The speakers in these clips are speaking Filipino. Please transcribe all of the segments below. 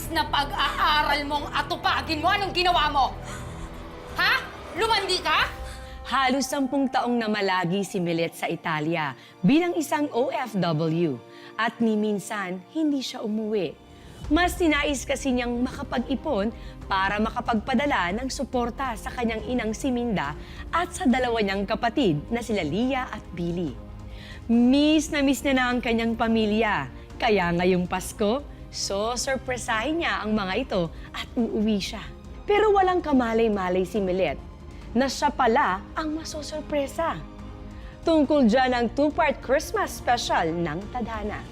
imbis na pag-aaral mong atupagin mo, anong ginawa mo? Ha? Lumandi ka? Halos 10 taong na malagi si Milet sa Italia bilang isang OFW at ni minsan hindi siya umuwi. Mas ninais kasi niyang makapag-ipon para makapagpadala ng suporta sa kanyang inang si Minda at sa dalawa niyang kapatid na sila Lia at Billy. Miss na ang kanyang pamilya, kaya ngayong Pasko, surpresahin niya ang mga ito at uuwi siya. Pero walang kamalay-malay si Milet na siya pala ang masosorpresa. Tungkol dyan ang 2-part Christmas special ng Tadhana.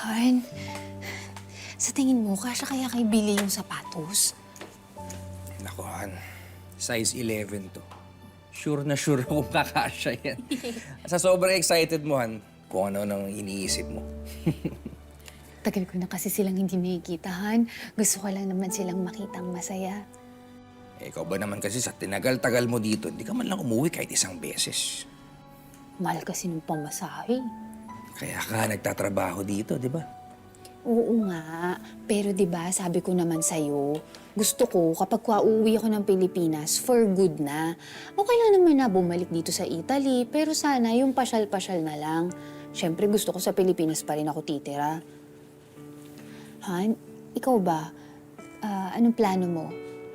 Han, sa tingin mo, kasya kaya kay Billy yung sapatos? Naku, Han. Size 11 to. Sure na sure akong kakasya yan. Sa sobrang excited mo, Han, kung ano nang iniisip mo. Tagal ko na kasi silang hindi nakikita, Han. Gusto ko lang naman silang makitang masaya. Ikaw ba naman kasi sa tinagal-tagal mo dito, hindi ka man lang umuwi kahit isang beses. Mahal kasi ng pamasahe. Kaya ka nagtatrabaho dito, di ba? Oo nga. Pero 'di ba, sabi ko naman sa'yo, gusto ko kapag uuwi ako ng Pilipinas, for good na. Okay lang naman na bumalik dito sa Italy, pero sana yung pasyal-pasyal na lang. Siyempre, gusto ko sa Pilipinas pa rin ako titira. Han, ikaw ba? Anong plano mo?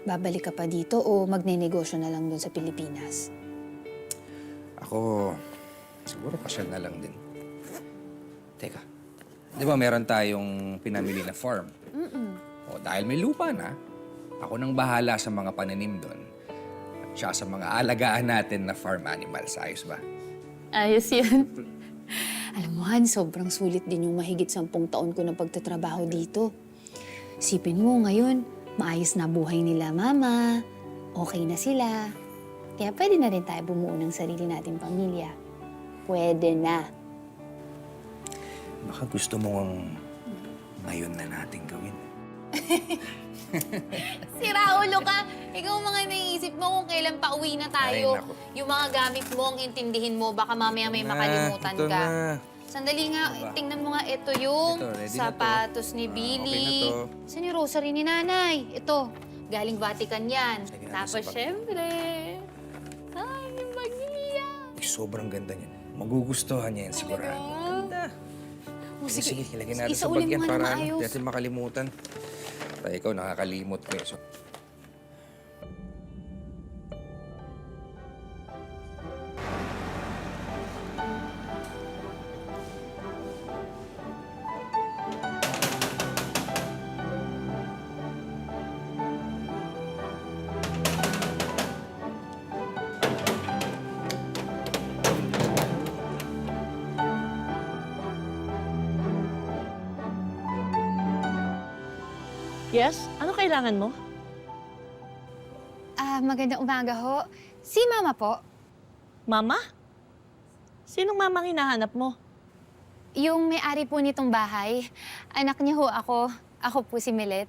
Babalik ka pa dito o magne-negosyo na lang doon sa Pilipinas? Ako, siguro pasyal na lang din. Teka, di ba meron tayong pinamili na farm? O dahil may lupa na, ako nang bahala sa mga pananim doon. At siya sa mga alagaan natin na farm animals. Ayos ba? Ayos yun. Alam mo, Han, sobrang sulit din yung mahigit 10 taon ko ng pagtatrabaho dito. Sipin mo, ngayon, maayos na buhay nila mama, okay na sila. Kaya pwede na rin tayo bumuo ng sarili nating pamilya. Pwede na. Baka gusto mo ang ngayon na natin gawin. Sira ulo ka. Ikaw mga naiisip mo kung kailan pa uwi na tayo. Ay, naku. Yung mga gamit mo, ang intindihin mo, baka mamaya may makalimutan ito ka. na. Sandali nga, Ano ba? tingnan mo nga, ito yung Ito, ready na to. sapatos ni Billy. Okay na to. Saan yung rosary ni nanay? Ito, galing Vatican yan. Lagyan natin Tapos sa bag. syempre, ay, yung Magia. Sobrang ganda niyan. Magugustuhan niya yan sigurado. Ganda. Oh, Sige, ilagay natin sa isaulin bagyan mo nga para ng hindi maayos. natin makalimutan. Tayo ikaw, nakakalimot ko eh. So, Yes? Ano kailangan mo? Magandang umaga ho. Si Mama po, Mama? Sinong mamang hinahanap mo? yung may-ari po nitong bahay. Anak niya ho ako. Ako po si Milet.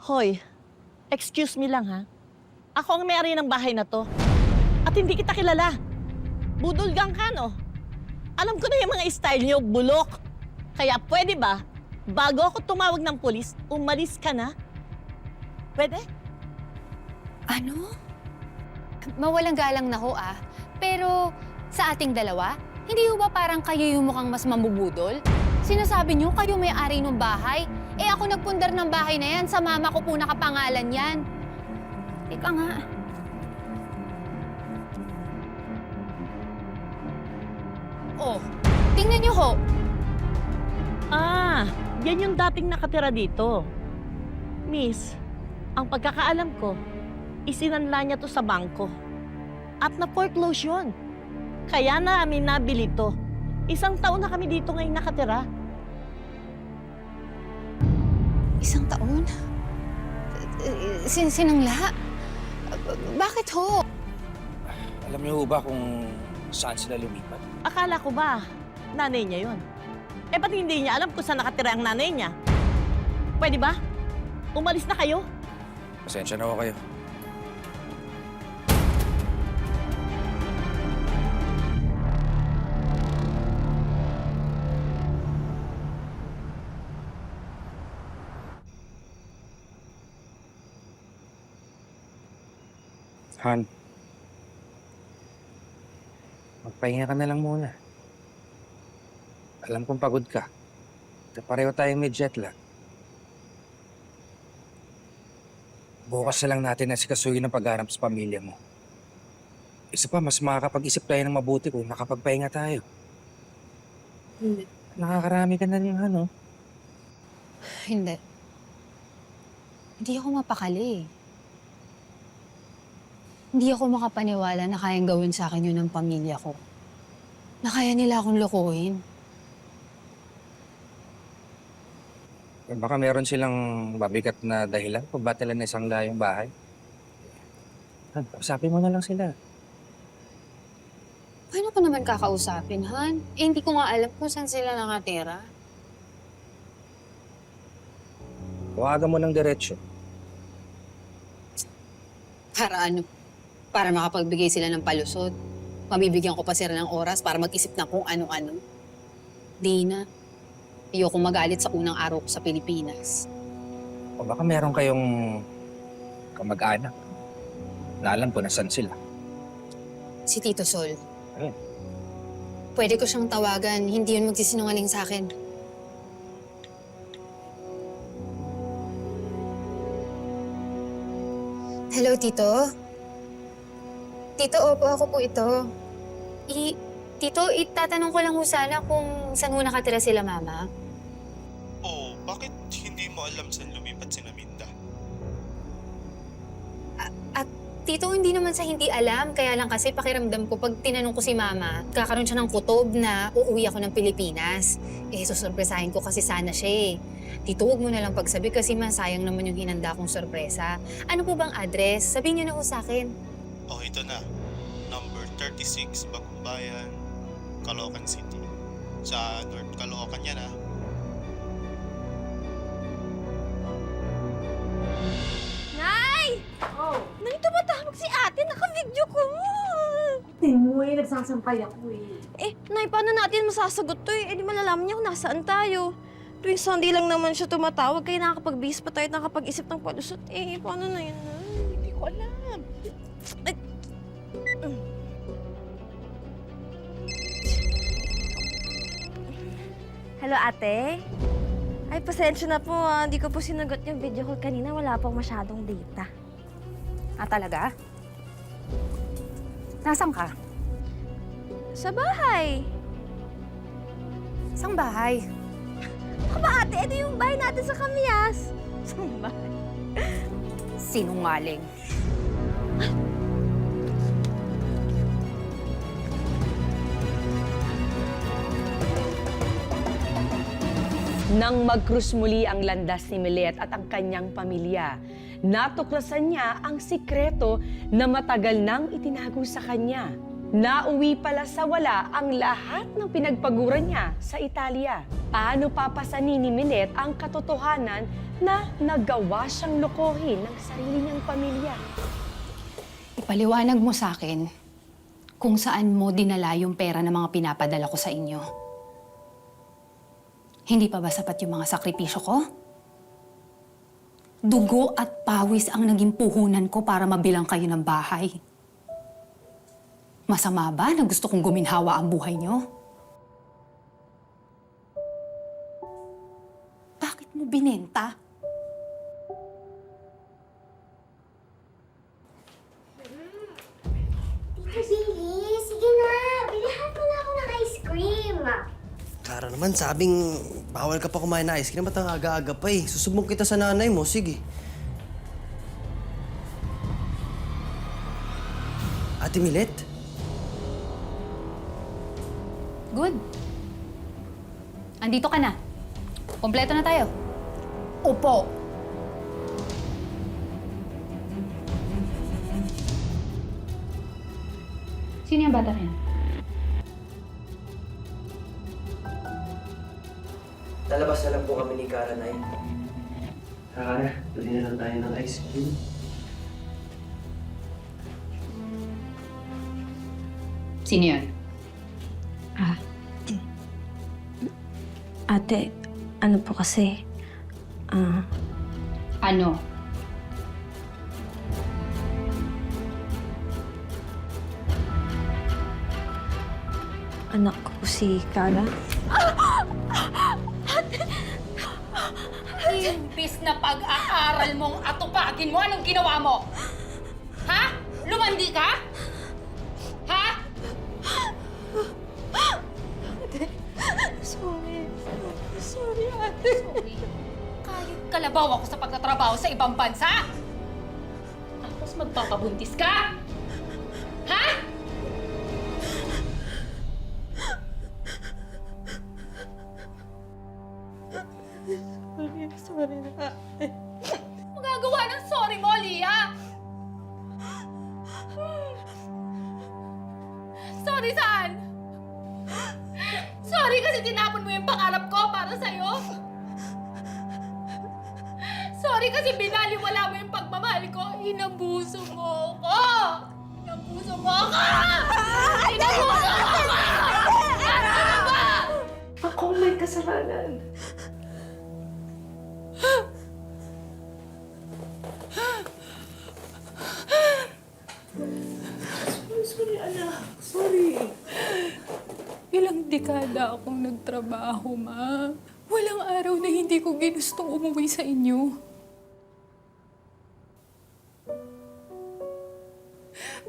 Hoy, excuse me lang ha. Ako ang may-ari ng bahay na to. At hindi kita kilala. Budol-gang ka, no? Alam ko na yung mga style niyo, bulok. Kaya pwede ba, bago ako tumawag ng pulis, umalis ka na? Pwede? Ano? Mawalang galang na ho Pero sa ating dalawa, hindi ho ba parang kayo yung mukhang mas mamubudol? Sinasabi niyo kayo may-ari ng bahay. Eh ako nagpundar ng bahay na yan. Sa mama ko po nakapangalan yan. Ika nga. Oh, tingnan niyo ho. Yan yung dating nakatira dito. Miss, ang pagkakaalam ko, isinanla niya to sa bangko. At na-foreclose yun. Kaya namin nabili to. 1 taon na kami dito ngayon nakatira. 1 taon? Sinangla? Bakit ho? Alam niyo ba kung saan sila lumipat? Akala ko ba, nanay niya yun? Eh, ba't hindi niya alam kung saan nakatira ang nanay niya? Pwede ba? Umalis na kayo? Pasensya na ho kayo. Han, magpahinga ka na lang muna. Alam kong pagod ka. Pareho tayong may jet lag. Bukas na lang natin asikasuhin ang pagharap sa pamilya mo. Isa pa, mas makakapag-isip tayo ng mabuti kung nakapagpahinga tayo. Hindi. Nakakarami ka na rin, ano? Hindi. Hindi ako mapakali. Hindi ako makapaniwala na kayang gawin sa akin yun ng pamilya ko. Na kaya nila akong lokohin. Baka meron silang mabigat na dahilan kung ba't nila naisangla yung bahay. Usapin mo na lang sila. Paano ko naman kakausapin, Han? Eh, hindi ko nga alam kung saan sila nakatira. Tawagan mo ng diretsyo. Para ano? Para makapagbigay sila ng palusot. Mabibigyan ko pa sila ng oras para mag-isip na kung ano-ano. Di na. Ayoko magalit sa unang araw ko sa Pilipinas. O baka meron kayong kamag-anak na alam ko nasan sila. Si Tito Sol. Ayun. Pwede ko siyang tawagan. Hindi yun magsisinungaling sa akin. Hello, Tito? Tito, opo, ako po ito. Tito, itatanong ko lang ho sana kung saan ho nakatira sila, Mama. Oh, bakit hindi mo alam saan lumipat si Naminda? At Tito, hindi naman sa hindi alam. Kaya lang kasi pakiramdam ko pag tinanong ko si Mama, kakaroon siya ng kutob na uuwi ako ng Pilipinas. Eh, susurpresahin ko kasi sana siya eh. Tito, huwag mo na lang pagsabi kasi masayang naman yung hinanda kong sorpresa. Ano po bang address? Sabihin niyo na ho sa akin. Oh, ito na. Number 36, Bagong Bayan, Caloocan City. Sa North Caloocan yan, ha? Nay! Oh. Nay, tumatawag si ate. Naka-video ko. Tingin mo eh, nagsasampay ako eh. Eh, Nay, paano natin masasagot to eh? Eh, di malalaman niya kung nasaan tayo. Tuwing Sunday lang naman siya tumatawag, kaya nakakapag-base pa tayo at nakakapag-isip ng palusot. Eh, paano na yun, Nay? Hindi ko alam. Ay. Hello, ate? Ay, pasensya na po ah. Hindi ko po sinagot yung video call kanina. Wala pong masyadong data. Ah, talaga? Nasaan ka? Sa bahay. Saan bahay? Baka ba ate, ito yung bahay natin sa Kamyas. Saan bahay? Sinungaling. Nang mag-cruise muli ang landas ni Milet at ang kanyang pamilya, natuklasan niya ang sikreto na matagal nang itinago sa kanya. Nauwi pala sa wala ang lahat ng pinagpaguran niya sa Italia. Paano papasanin ni Milet ang katotohanan na nagawa siyang lokohin ng sarili niyang pamilya? Ipaliwanag mo sa akin kung saan mo dinala yung pera ng mga pinapadala ko sa inyo. Hindi pa ba sapat yung mga sakripisyo ko? Dugo at pawis ang naging puhunan ko para mabilang kayo ng bahay. Masama ba na gusto kong guminhawa ang buhay niyo? Bakit mo binenta? Tita Billy, sige na. Bilihan mo na ako ng ice cream. Clara naman, sabing bawal ka pa kumain na ice cream. Ba't ang aga-aga pa eh? Susubok kita sa nanay mo. Sige. Ate Milet? Good. Andito ka na. Kompleto na tayo. Upo. Sino yung bata yan? Lalabas na lang po kami ni Kara, Nay. Kara, tuloy na lang tayo ng ice cream. Sino yun? Ate, ano po kasi? Ano? Anak ko po si Kara. Imbis na pag-aaral mong atupagin mo, anong ginawa mo? Ha? Lumandi ka? Ha? Sorry, ate. Sorry. Kahit kalabaw ako sa pagtatrabaho sa ibang bansa? Tapos magpapabuntis ka? Ha? Sorry na. Magagawa ng sorry mo, Lia! Sorry saan? Sorry kasi tinapon mo yung pangarap ko para sa'yo? Sorry kasi binaliwala mo yung pagmamahal ko. Inabuso mo ako! Inabuso mo ako! Inabuso mo ako! Ano ba? Ako may kasalanan. Sorry, anak. Sorry. Ilang dekada akong nagtrabaho, Ma. Walang araw na hindi ko ginustong umuwi sa inyo.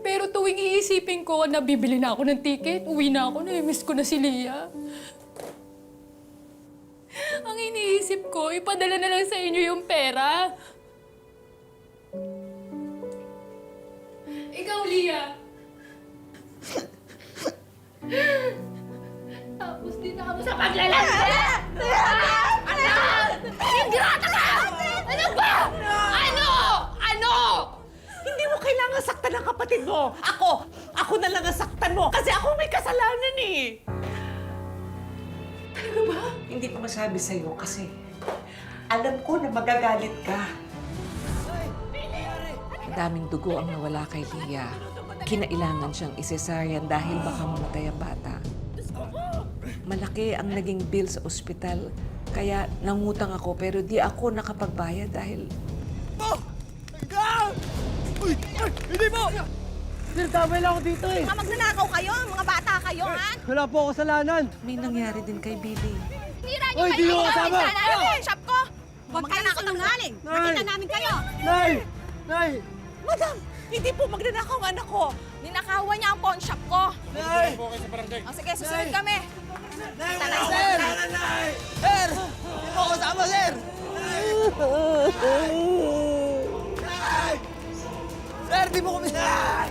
Pero tuwing iisipin ko na bibili na ako ng ticket, uwi na ako, na-miss ko na si Lia. Ang iniisip ko, ipadala na lang sa inyo yung pera. Ikaw, Lia. Tapos din ako sa paglalandi! Ano? Ingrata ka! Ano ba? Ano? Ano? Hindi mo kailangan saktan ang kapatid mo. Ako na lang ang saktan mo kasi ako may kasalanan eh. Talaga ba? Hindi ko masabi sa'yo kasi alam ko na magagalit ka. Daming dugo ang nawala kay Lia. Kinailangan siyang isesaryan dahil baka mamatay ang bata. Malaki ang naging bill sa ospital, kaya nangutang ako pero di ako nakapagbayad dahil... Nagtamay lang ako dito eh. Mga magnanakaw kayo, mga bata kayo, ha? Wala po ako kasalanan. May nangyari din kay Billy. Tira niyo Hoy, kayo! di ko kasama! Ano yung shop ko? Huwag kayo sinungaling! Nakita namin kayo! Nay! Nay! Madam, hindi po magnanakaw ang anak ko. Ninakawan niya ang pawn shop ko. Nay! O sige, susunod kami. Nay! Wala ako kasalanan, Nay! Sir! Hindi po ako kasama, sir! Nay! Sir, di mo kami... Nay!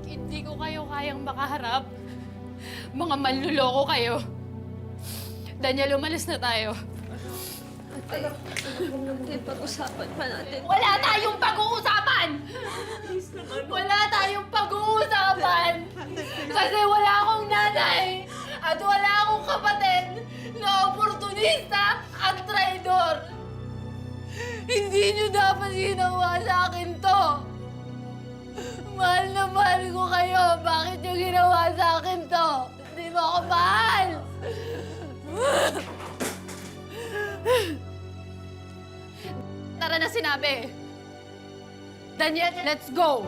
Hindi ko kayo kayang makaharap. Mga manluloko kayo. Daniel, umalis na tayo. Pag-usapan pa natin. Wala tayong pag-uusapan! Wala tayong pag-uusapan! Kasi wala akong nanay at wala akong kapatid na oportunista at traidor. Hindi niyo dapat ginawa sa akin to. Mahal na mahal ko kayo. Bakit niyo ginawa sa akin to? Hindi mo ako mahal. Tara na sinabi. Daniel, let's go!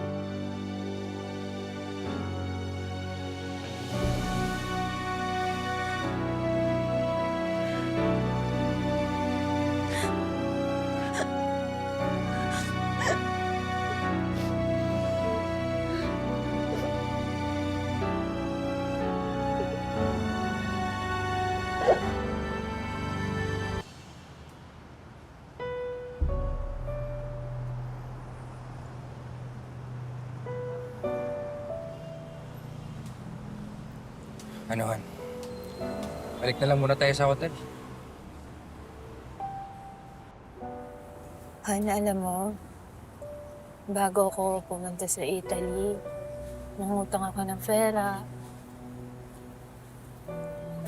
Ano, Han? Balik na lang muna tayo sa hotel. Han, alam mo, bago ako pumunta sa Italy, nangutang ako ng pera.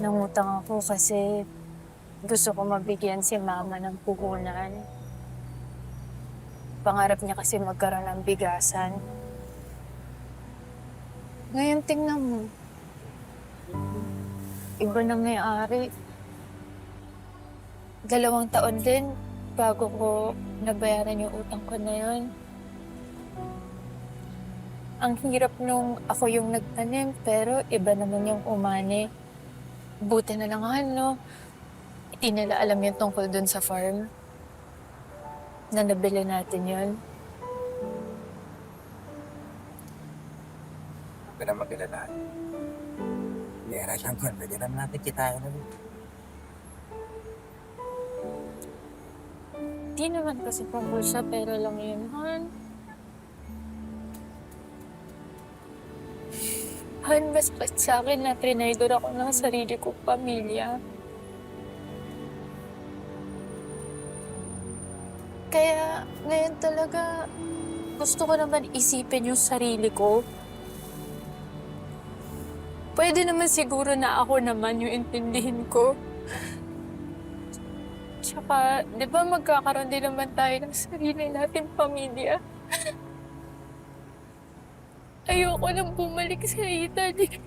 Nangutang ako kasi gusto ko mabigyan si Mama ng puhunan. Pangarap niya kasi magkaroon ng bigasan. Ngayon tingnan mo, iba na may-ari. 2 taon din bago ko nabayaran yung utang ko na yun. Ang hirap nung ako yung nagtanim, pero iba naman yung umani. Buti na lang ano, hindi nila alam yung tungkol dun sa farm. Na nabili natin yun. Huwag ka na mag-alala. Pera lang yun. Pwede naman natin kitain na rin. Di naman kasi tungkol sa pera lang yun, Han. Han, mas sa akin na trinaydor ako ng sarili kong pamilya. Kaya ngayon talaga gusto ko naman isipin yung sarili ko. Pwede naman siguro na ako naman yung intindihin ko. Tsaka, di ba magkakaroon din naman tayo ng sarili natin pamilya? Ayoko nang bumalik sa Italy.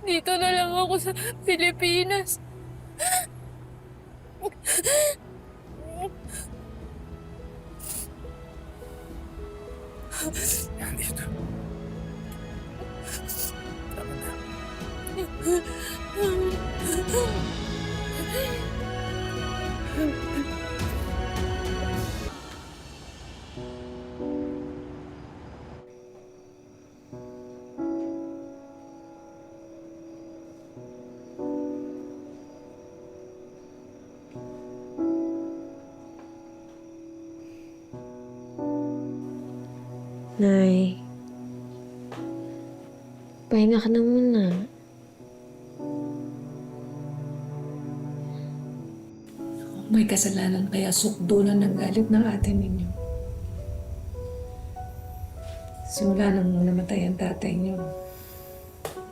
Dito na lang ako sa Pilipinas. Yan, dito. Tama na. Nay, pahinga ka na muna. May kasalanan kaya sukdulan ng galit ng ate ninyo. Simula nang namatay ang tatay niyo,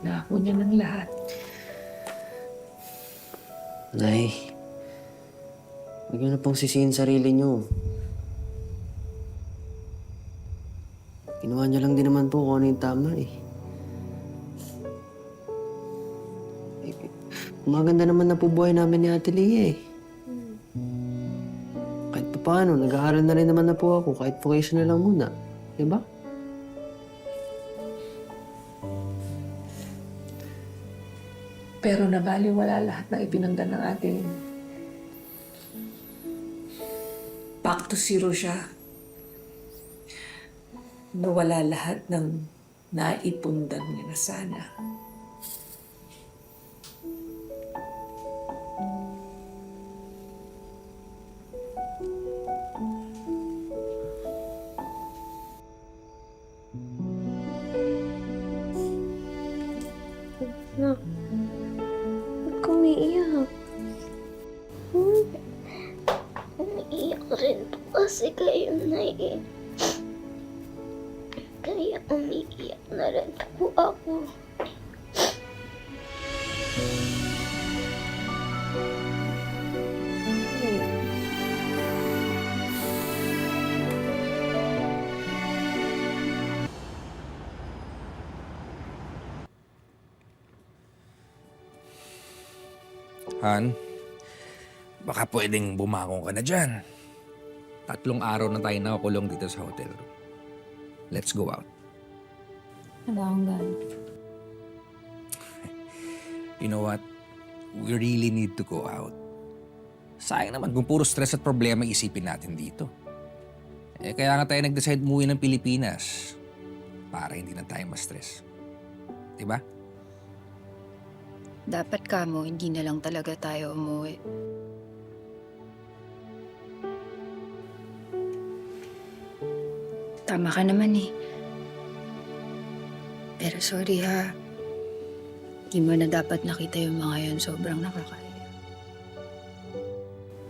naako niya ng lahat. Nay, huwag niyo na pong sisihin sarili niyo. Ginawa niyo lang din naman po kung ano yung tama eh. Maganda naman na po buhay namin ni Ate Leah eh. Kahit pa paano, nag-aaral na rin naman na po ako, kahit vocational lang muna. Diba? Pero nabaliwala lahat na ipinanggan ng ating back to zero siya. Nawala lahat ng naipundan niya na sana. Nak, ba't ka umiiyak? Umiiyak rin po kasi kayo na eh. Kaya umiiyak na rin po ako. Han, baka pwedeng bumakong ka na dyan. 3 araw na tayo nakakulong dito sa hotel room. Let's go out. Wala akong gana. You know what? We really need to go out. Sayang naman kung puro stress at problema isipin natin dito. Kaya nga tayo nag-decide umuwi ng Pilipinas para hindi na tayo ma-stress. Diba? Dapat kamo, hindi na lang talaga tayo umuwi. Tama ka naman eh. Pero sorry ha. Di mo na dapat nakita yung mga yun. Sobrang nakakaya.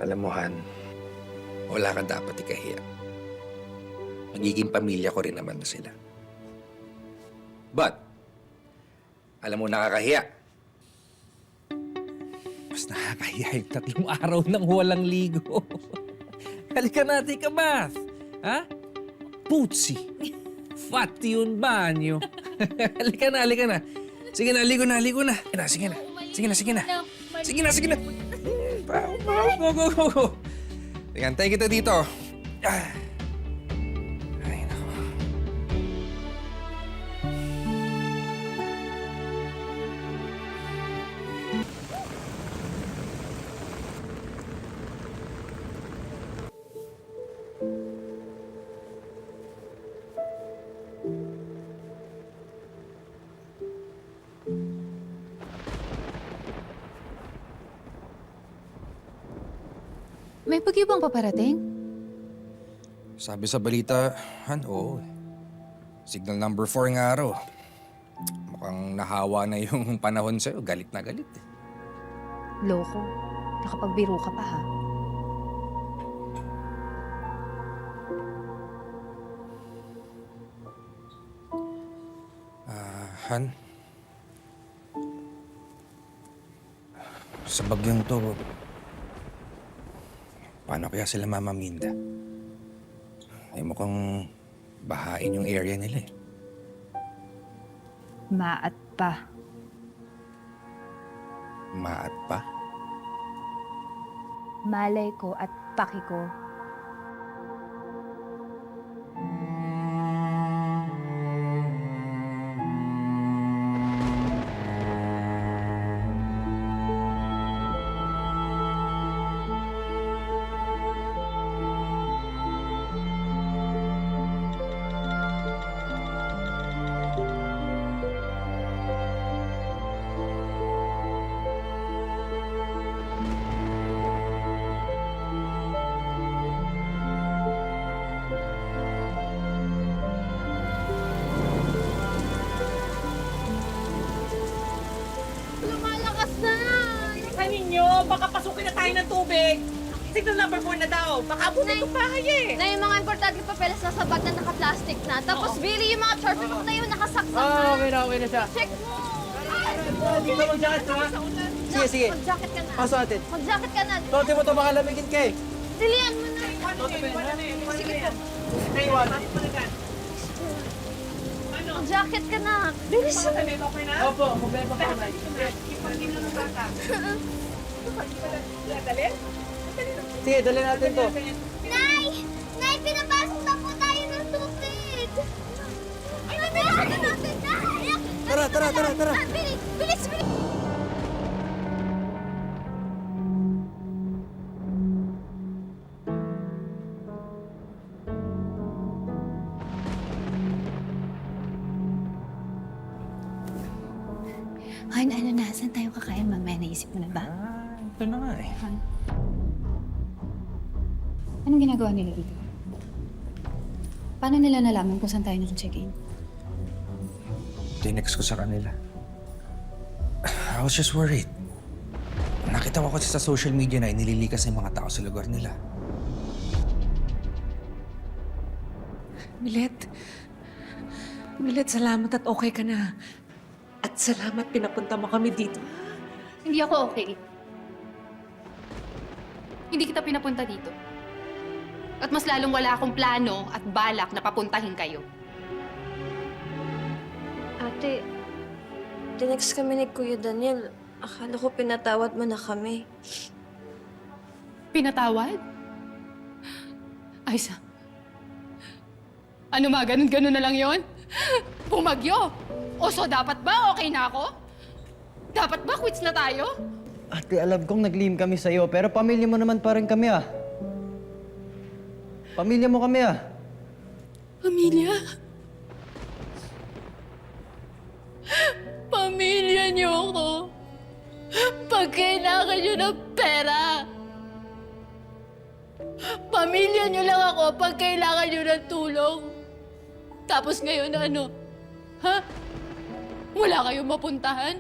Alam mo, Han, Wala kang dapat ikahiya. Magiging pamilya ko rin naman na sila. But, alam mo nakakahiya. Mas nakakahiya yung 3 araw nang walang ligo. Halika na, take a bath. Ha? Putsi. Fat yung banyo. Halika na. Sige na, ligo na. Sige na. Go. Antay kita dito. Ay, nako. May bagyo bang paparating? Sabi sa balita, oo. Signal number 4 nga araw. Mukhang nahawa na yung panahon sa'yo. Galit na galit eh. Loko. Nakapagbiro ka pa ha. Han? Sa bagyong to, paano kaya sila Mama Minda? Ay mukhang bahain yung area nila eh. Maat pa. Maat pa? Malay ko at paki ko. Lumalakas na! Sa ninyo, baka pasukin na tayo ng tubig. Signal number 4 na daw. Baka abutin yung bahay eh. Na yung mga importante papeles na sa bag na naka-plastic na. Tapos, Billy, yung mga short book na yun nakasaksak na. Okay na siya. Check mo! Dito mag-jacket ka, ha? Sige. Mag-jacket ka na. Pasok natin. Mag-jacket ka na. Tote mo to, baka lamigin ka eh. Dilian mo na. Sige po. Mag-jacket ka na. Bilis. Opo, problema pa na. Sige, dali natin to. Nay! Nay, pinapasok na po tayo ng tubig! Ay, bilisan na natin, Nay! Tara. Bilis! Han, ano na? Saan tayo kakain mamaya? Naisip mo na ba? Ito na nga eh. Han? Anong ginagawa nila dito? Paano nila nalaman kung saan tayo nag-check-in? Tinext ko sa kanila. I was just worried. Nakita ko kasi sa social media na inililikas ng mga tao sa lugar nila. Milet, salamat at okay ka na. At salamat pinapunta mo kami dito. Hindi ako okay. Hindi kita pinapunta dito. At mas lalong wala akong plano at balak na papuntahin kayo. Ate, tinext kami ni Kuya Daniel. Akala ko pinatawad mo na kami. Pinatawad? Aiza. Ano ma, ganun-ganun na lang yon? Bumagyo! O so dapat ba okay na ako? Dapat ba quits na tayo? Ate, alam kong nag-lihim kami sa'yo, pero pamilya mo naman pa rin kami ah. Pamilya mo kami ah. Pamilya? Pamilya niyo ako. Pag kailangan niyo ng pera. Pamilya niyo lang ako pag kailangan niyo ng tulong. Tapos ngayon ano? Ha? Wala kayong mapuntahan?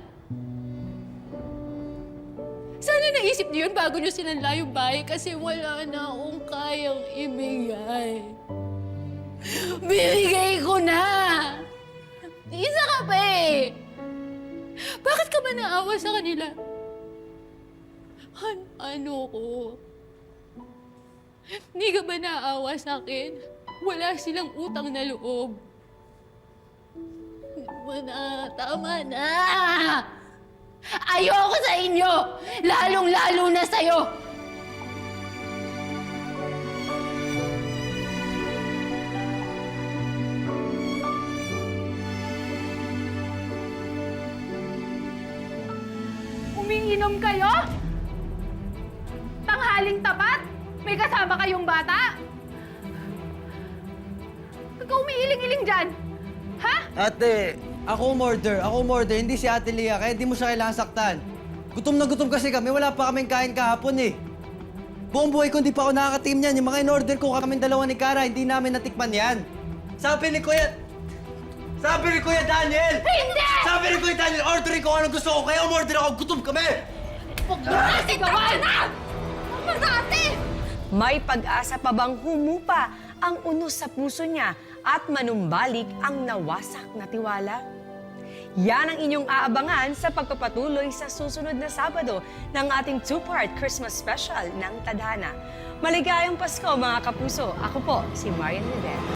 Sana naisip niyo yun bago niyo sinanla yung bahay kasi wala na akong kayang ibigay. Binigay ko na! Isa ka pa eh! Bakit ka ba naawa sa kanila? Ano ko? Hindi ka ba naawa sa akin? Wala silang utang na loob. Tama na! Ayoko sa inyo! Lalong-lalo na sa'yo! Umiinom kayo? Tanghaling tapat? May kasama kayong bata? Huwag ka umiiling-iling dyan! Ha? Ate, ako umorder, hindi si Ate Lia, kaya di mo siya kailangan saktan. Gutom na gutom kasi kami, wala pa kaming kain kahapon eh. Buong buhay ko hindi pa ako nakakatim niyan. Yung mga in-order ko kaming dalawa ni Cara, hindi namin natikman yan. Sabi ni Kuya Daniel! Hindi! Sabi ni Kuya Daniel, orderin ko ano gusto ko, kaya umorder ako, gutom kami! Huwag mo na sigawan! Ate! May pag-asa pa bang humupa ang unos sa puso niya at manumbalik ang nawasak na tiwala? Yan ang inyong aabangan sa pagpapatuloy sa susunod na Sabado ng ating two-part Christmas special ng Tadhana. Maligayang Pasko mga kapuso! Ako po si Marian Rivera.